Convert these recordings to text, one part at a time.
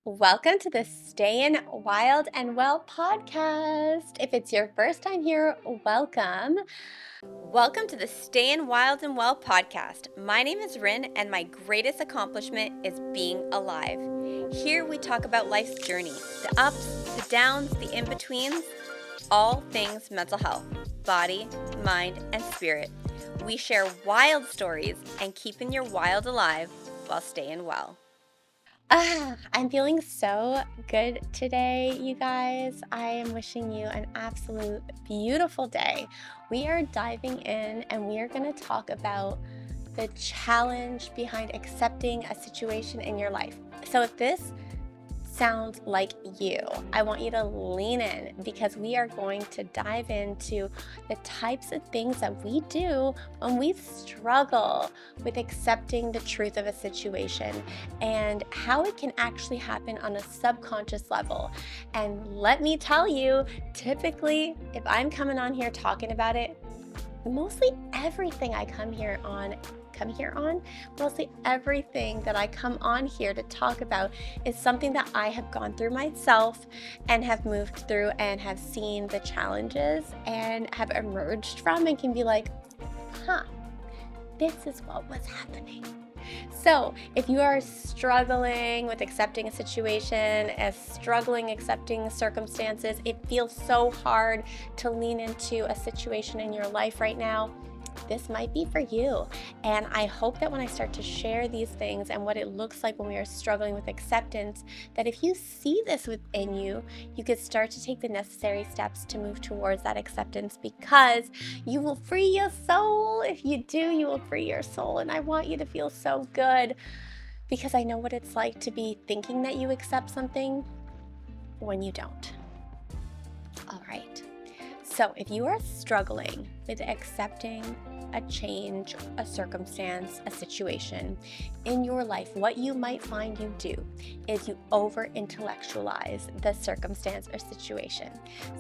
Welcome to the StayiN Wild and Well podcast. If it's your first time here, welcome. Welcome to the StayiN Wild and Well podcast. My name is Rin, and my greatest accomplishment is being alive. Here we talk about life's journey, the ups, the downs, the in-betweens, all things mental health, body, mind, and spirit. We share wild stories and keeping your wild alive while staying well. I'm feeling so good today, you guys. I am wishing you an absolute beautiful day. We are diving in and we are going to talk about the challenge behind accepting a situation in your life. So, if this sounds like you, I want you to lean in because we are going to dive into the types of things that we do when we struggle with accepting the truth of a situation and how it can actually happen on a subconscious level. And let me tell you, typically, if I'm coming on here talking about it, mostly everything I come here on, mostly everything that I come on here to talk about is something that I have gone through myself and have moved through and have seen the challenges and have emerged from and can be like, this is what was happening. So if you are struggling with accepting a situation, struggling accepting circumstances, it feels so hard to lean into a situation in your life right now, this might be for you. And I hope that when I start to share these things and what it looks like when we are struggling with acceptance, that if you see this within you, you could start to take the necessary steps to move towards that acceptance, because you will free your soul. If you do, you will free your soul. And I want you to feel so good, because I know what it's like to be thinking that you accept something when you don't. All right. So if you are struggling with accepting a change, a circumstance, a situation in your life, what you might find you do is you over-intellectualize the circumstance or situation.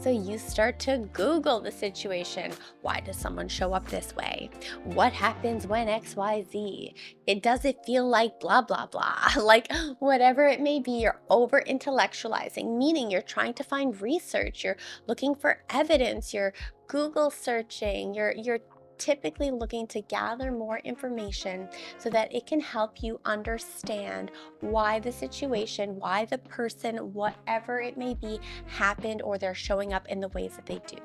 So you start to Google the situation. Why does someone show up this way? What happens when XYZ? Does it feel like blah, blah, blah? Like whatever it may be, you're over-intellectualizing, meaning you're trying to find research, you're looking for evidence, you're Google searching, you're typically looking to gather more information so that it can help you understand why the situation, why the person, whatever it may be, happened or they're showing up in the ways that they do.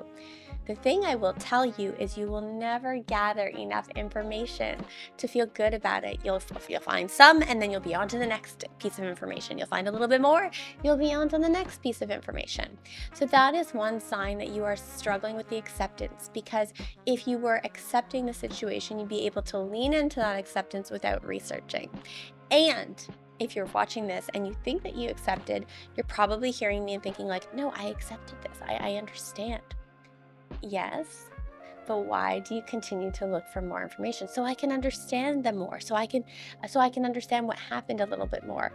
The thing I will tell you is you will never gather enough information to feel good about it. You'll find some, and then you'll be on to the next piece of information. You'll find a little bit more, you'll be on to the next piece of information. So that is one sign that you are struggling with the acceptance, because if you were accepting the situation, you'd be able to lean into that acceptance without researching. And if you're watching this and you think that you accepted, you're probably hearing me and thinking like, no, I accepted this. I understand. Yes, but why do you continue to look for more information? So I can understand them more, so I can understand what happened a little bit more.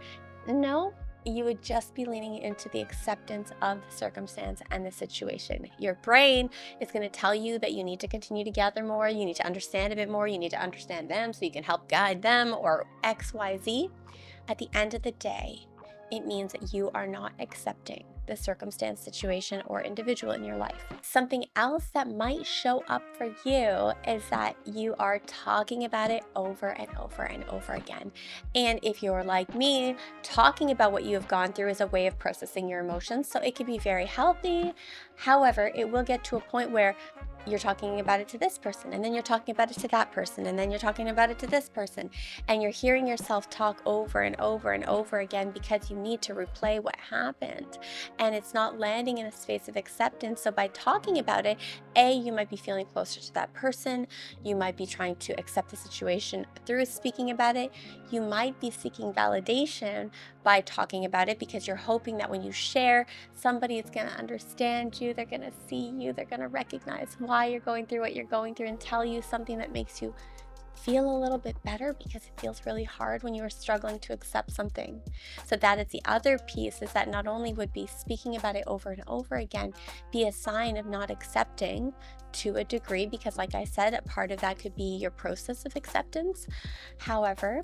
No, you would just be leaning into the acceptance of the circumstance and the situation. Your brain is going to tell you that you need to continue to gather more, you need to understand a bit more, you need to understand them so you can help guide them or XYZ. At the end of the day, it means that you are not accepting the circumstance, situation, or individual in your life. Something else that might show up for you is that you are talking about it over and over and over again. And if you're like me, talking about what you have gone through is a way of processing your emotions, so it can be very healthy. However, it will get to a point where you're talking about it to this person, and then you're talking about it to that person, and then you're talking about it to this person, and you're hearing yourself talk over and over and over again because you need to replay what happened, and it's not landing in a space of acceptance. So by talking about it, you might be feeling closer to that person, you might be trying to accept the situation through speaking about it, you might be seeking validation by talking about it because you're hoping that when you share, somebody is going to understand you, they're going to see you, they're going to recognize why you're going through what you're going through and tell you something that makes you feel a little bit better because it feels really hard when you are struggling to accept something. So that is the other piece, is that not only would be speaking about it over and over again be a sign of not accepting to a degree, because like I said, a part of that could be your process of acceptance. However,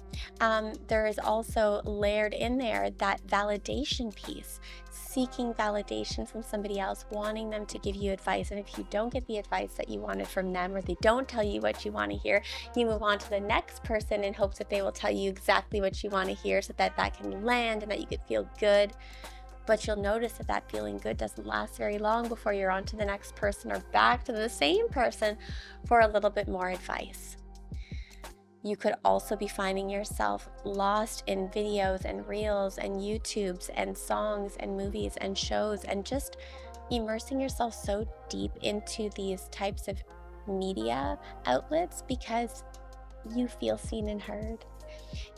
there is also layered in there that validation piece, seeking validation from somebody else, wanting them to give you advice. And if you don't get the advice that you wanted from them, or they don't tell you what you want to hear, you move on to the next person in hopes that they will tell you exactly what you want to hear, so that that can land and that you could feel good. But you'll notice that that feeling good doesn't last very long before you're on to the next person, or back to the same person for a little bit more advice. You could also be finding yourself lost in videos and reels and YouTubes and songs and movies and shows, and just immersing yourself so deep into these types of media outlets because you feel seen and heard.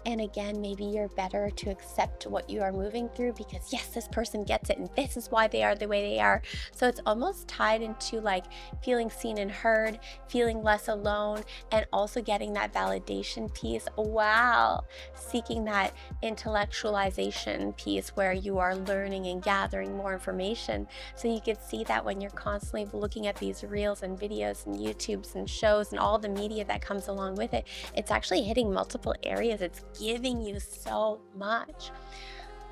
And again, maybe you're better to accept what you are moving through because, yes, this person gets it and this is why they are the way they are. So it's almost tied into like feeling seen and heard, feeling less alone, and also getting that validation piece while seeking that intellectualization piece where you are learning and gathering more information. So you can see that when you're constantly looking at these reels and videos and YouTubes and shows and all the media that comes along with it, it's actually hitting multiple areas. It's giving you so much.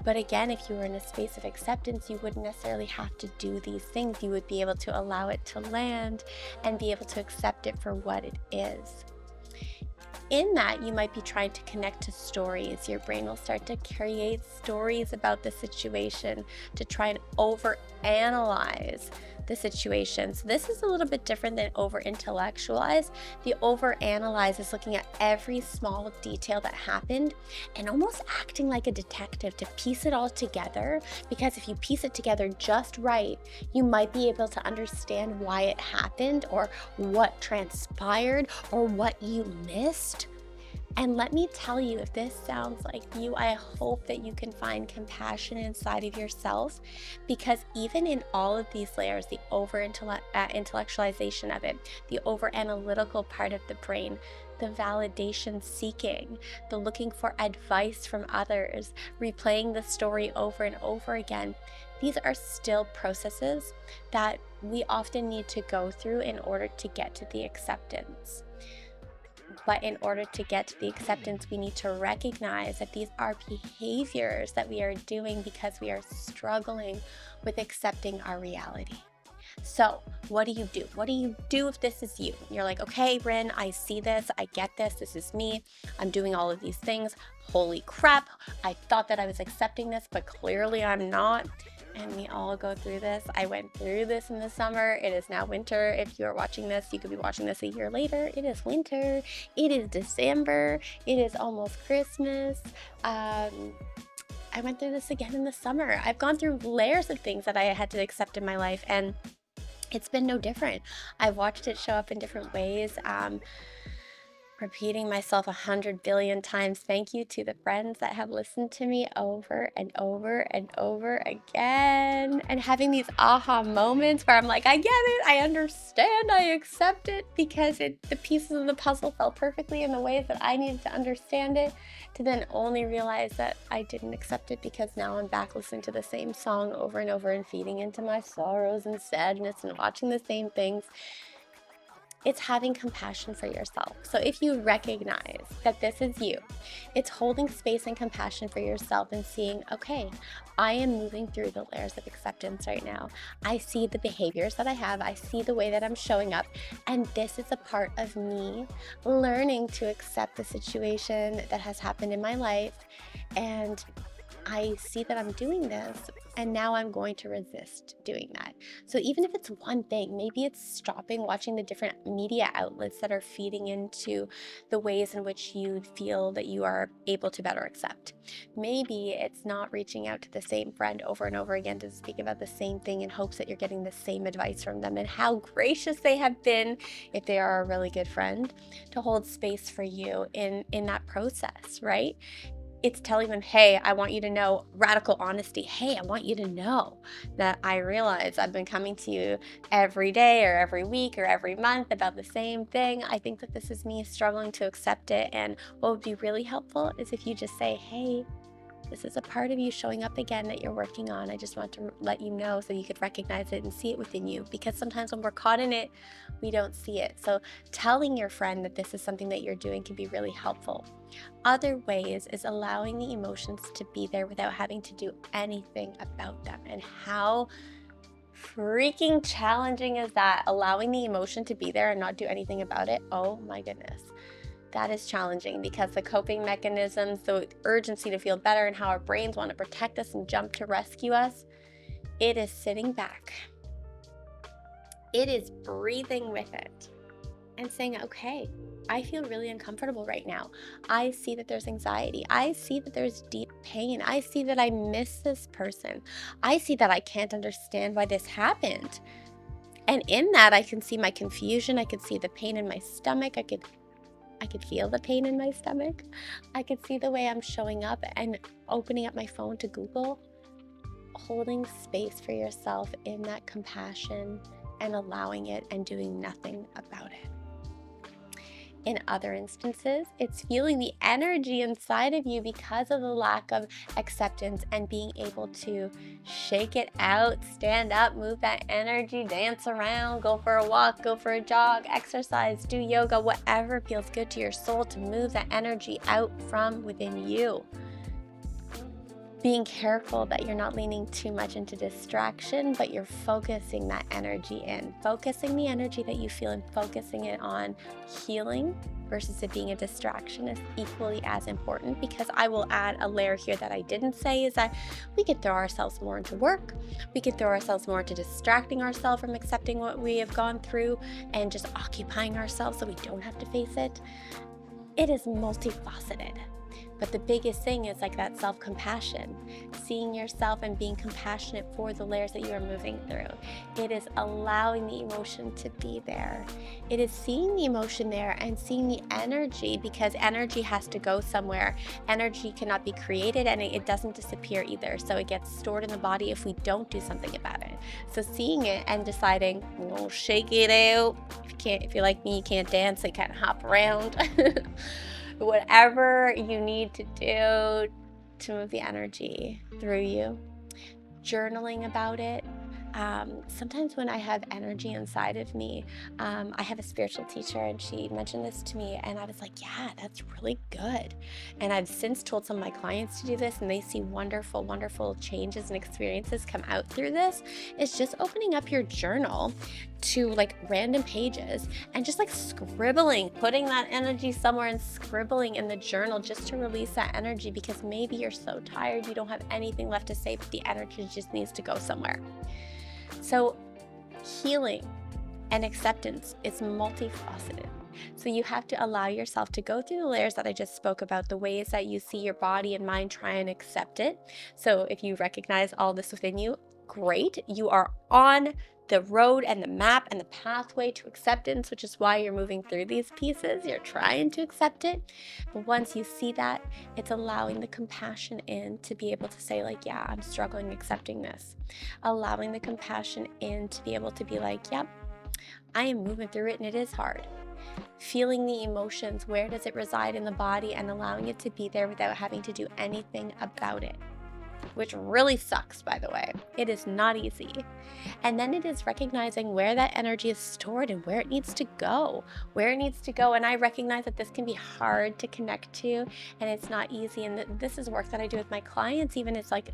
But again, if you were in a space of acceptance, you wouldn't necessarily have to do these things. You would be able to allow it to land and be able to accept it for what it is. In that, you might be trying to connect to stories. Your brain will start to create stories about the situation to try and overanalyze the situation. So this is a little bit different than over-intellectualize. The over-analyze is looking at every small detail that happened and almost acting like a detective to piece it all together, because if you piece it together just right, you might be able to understand why it happened, or what transpired, or what you missed. And let me tell you, if this sounds like you, I hope that you can find compassion inside of yourself, because even in all of these layers, the over-intellectualization of it, the over-analytical part of the brain, the validation seeking, the looking for advice from others, replaying the story over and over again, these are still processes that we often need to go through in order to get to the acceptance. But in order to get to the acceptance, we need to recognize that these are behaviors that we are doing because we are struggling with accepting our reality. So what do you do? What do you do if this is you? You're like, okay, Rin, I see this. I get this. This is me. I'm doing all of these things. Holy crap. I thought that I was accepting this, but clearly I'm not. And we all go through this. I went through this in the summer. It is now winter. If you are watching this, you could be watching this a year later. It is winter. It is December. It is almost Christmas. I went through this again in the summer. I've gone through layers of things that I had to accept in my life, and it's been no different. I've watched it show up in different ways. Repeating myself 100 billion times. Thank you to the friends that have listened to me over and over and over again, and having these aha moments where I'm like, I get it, I understand, I accept it, because the pieces of the puzzle fell perfectly in the ways that I needed to understand it, to then only realize that I didn't accept it because now I'm back listening to the same song over and over and feeding into my sorrows and sadness and watching the same things. It's having compassion for yourself. So if you recognize that this is you, it's holding space and compassion for yourself and seeing, okay, I am moving through the layers of acceptance right now. I see the behaviors that I have. I see the way that I'm showing up. And this is a part of me learning to accept the situation that has happened in my life. And I see that I'm doing this, and now I'm going to resist doing that. So even if it's one thing, maybe it's stopping watching the different media outlets that are feeding into the ways in which you feel that you are able to better accept. Maybe it's not reaching out to the same friend over and over again to speak about the same thing in hopes that you're getting the same advice from them, and how gracious they have been, if they are a really good friend, to hold space for you in that process, right? it's telling them, hey, I want you to know, radical honesty. Hey, I want you to know that I realize I've been coming to you every day or every week or every month about the same thing. I think that this is me struggling to accept it. And what would be really helpful is if you just say, hey, this is a part of you showing up again that you're working on. I just want to let you know so you could recognize it and see it within you, because sometimes when we're caught in it, we don't see it. So telling your friend that this is something that you're doing can be really helpful. Other ways is allowing the emotions to be there without having to do anything about them. And how freaking challenging is that? Allowing the emotion to be there and not do anything about it. Oh my goodness. That is challenging, because the coping mechanisms, the urgency to feel better, and how our brains want to protect us and jump to rescue us, it is sitting back. It is breathing with it and saying, okay, I feel really uncomfortable right now. I see that there's anxiety. I see that there's deep pain. I see that I miss this person. I see that I can't understand why this happened. And in that, I can see my confusion. I could see the pain in my stomach. I could feel the pain in my stomach. I could see the way I'm showing up and opening up my phone to Google. Holding space for yourself in that compassion and allowing it and doing nothing about it. In other instances, it's feeling the energy inside of you because of the lack of acceptance, and being able to shake it out, stand up, move that energy, dance around, go for a walk, go for a jog, exercise, do yoga, whatever feels good to your soul, to move that energy out from within you. Being careful that you're not leaning too much into distraction, but you're focusing that energy in. Focusing the energy that you feel and focusing it on healing versus it being a distraction is equally as important, because I will add a layer here that I didn't say, is that we could throw ourselves more into work. We could throw ourselves more into distracting ourselves from accepting what we have gone through and just occupying ourselves so we don't have to face it. It is multifaceted. But the biggest thing is like that self-compassion, seeing yourself and being compassionate for the layers that you are moving through. It is allowing the emotion to be there. It is seeing the emotion there and seeing the energy, because energy has to go somewhere. Energy cannot be created, and it doesn't disappear either. So it gets stored in the body if we don't do something about it. So seeing it and deciding, we'll shake it out. If you're like me, you can't dance, you can't hop around. Whatever you need to do to move the energy through you. Journaling about it. Sometimes when I have energy inside of me, I have a spiritual teacher, and she mentioned this to me, and I was like, yeah, that's really good. And I've since told some of my clients to do this, and they see wonderful, wonderful changes and experiences come out through this. It's just opening up your journal to like random pages and just like scribbling, putting that energy somewhere and scribbling in the journal just to release that energy, because maybe you're so tired you don't have anything left to say, but the energy just needs to go somewhere. So healing and acceptance is multifaceted. So you have to allow yourself to go through the layers that I just spoke about, the ways that you see your body and mind try and accept it. So if you recognize all this within you, great. You are on the road and the map and the pathway to acceptance, which is why you're moving through these pieces. You're trying to accept it. But once you see that, it's allowing the compassion in to be able to say like, yeah, I'm struggling accepting this. Allowing the compassion in to be able to be like, yep, I am moving through it and it is hard. Feeling the emotions, where does it reside in the body, and allowing it to be there without having to do anything about it. Which really sucks, by the way. It is not easy. And then it is recognizing where that energy is stored and where it needs to go. And I recognize that this can be hard to connect to, and it's not easy. And this is work that I do with my clients. Even it's like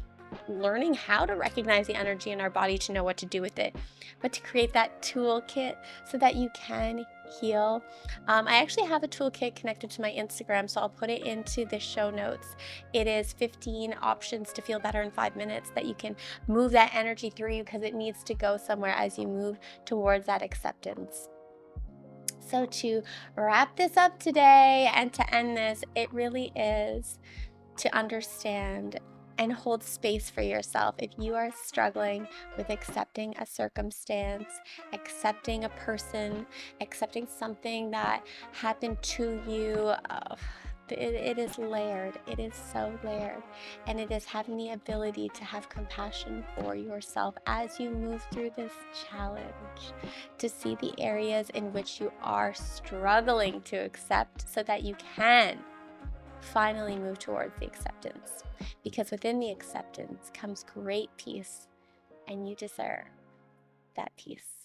learning how to recognize the energy in our body to know what to do with it, but to create that toolkit so that you can heal. I actually have a toolkit connected to my Instagram, so I'll put it into the show notes. It is 15 options to feel better in 5 minutes that you can move that energy through you, because it needs to go somewhere as you move towards that acceptance. So to wrap this up today and to end this, it really is to understand and hold space for yourself. If you are struggling with accepting a circumstance, accepting a person, accepting something that happened to you, It is layered. It is so layered. And it is having the ability to have compassion for yourself as you move through this challenge, to see the areas in which you are struggling to accept so that you can finally move towards the acceptance. Because within the acceptance comes great peace, and you deserve that peace.